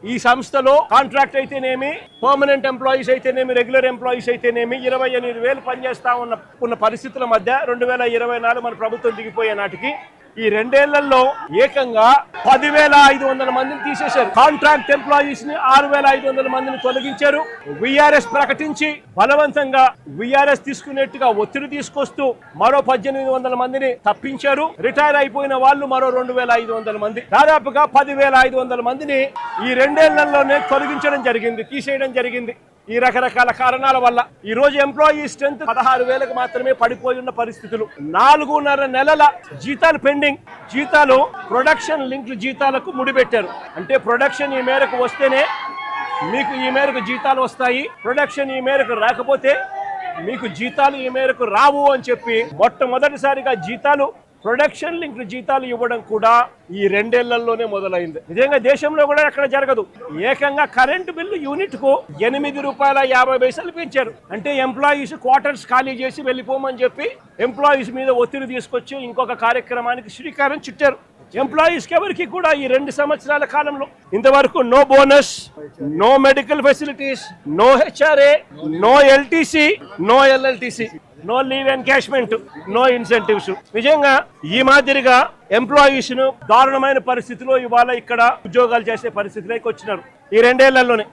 ఈ సంస్థలో కాంట్రాక్ట్ అయితేనేమి, పర్మనెంట్ ఎంప్లాయీస్ అయితేనేమి, రెగ్యులర్ ఎంప్లాయీస్ అయితేనేమి 28,000 పనిచేస్తా ఉన్న పరిస్థితుల మధ్య 2024 మన ప్రభుత్వం దిగిపోయే నాటికి ఈ 2 ఏళ్లలో ఏకంగా 10,500 మందిని తీసేశారు. కాంట్రాక్ట్ ఎంప్లాయీస్ ని 6,500 మందిని తొలగించారు. విఆర్ఎస్ ప్రకటించి బలవంతంగా విఆర్ఎస్ తీసుకునేట్టుగా ఒత్తిడి తీసుకొస్తూ మరో 1,800 మందిని తప్పించారు. రిటైర్ అయిపోయిన వాళ్ళు మరో 2,500 మంది, దాదాపుగా 10,500 మందిని ఈ 2 ఏళ్లలోనే తొలగించడం జరిగింది, తీసేయడం జరిగింది. ఈ రకరకాల కారణాల వల్ల ఈ రోజు ఎంప్లాయీ స్ట్రెంత్ 16,000కు మాత్రమే పడిపోయి ఉన్న పరిస్థితులు. 4.5 నెలల జీతాలు పెండింగ్. జీతాలు ప్రొడక్షన్ లింక్డ్ జీతాలకు ముడిపెట్టారు. అంటే ప్రొడక్షన్ ఈ మేరకు వస్తేనే మీకు ఈ మేరకు జీతాలు వస్తాయి, ప్రొడక్షన్ ఈ మేరకు రాకపోతే మీకు జీతాలు ఈ మేరకు రావు అని చెప్పి మొట్టమొదటిసారిగా జీతాలు ప్రొడక్షన్ లింక్ జీతాలు ఇవ్వడం కూడా ఈ 2 ఏళ్లలోనే మొదలైంది. నిజంగా దేశంలో కూడా ఎక్కడ జరగదు. ఏకంగా కరెంటు బిల్లు యూనిట్ కు ₹8.50 పెంచారు. అంటే ఎంప్లాయీస్ క్వార్టర్స్ ఖాళీ చేసి వెళ్ళిపోమని చెప్పి ఎంప్లాయీస్ మీద ఒత్తిడి తీసుకొచ్చి ఇంకొక కార్యక్రమానికి శ్రీకారం చుట్టారు. ఎంప్లాయీస్ ఎవరికి కూడా ఈ 2 సంవత్సరాల కాలంలో ఇంతవరకు no bonus, no medical facilities, no HRA, no LTC, no LLTC, no leave encashment, no incentives. నిజంగా ఈ మాదిరిగా ఎంప్లాయీస్ ను దారుణమైన పరిస్థితిలో ఇవాళ ఇక్కడ ఉద్యోగాలు చేసే పరిస్థితిలోకి వచ్చినారు ఈ 2 ఏళ్లలోనే.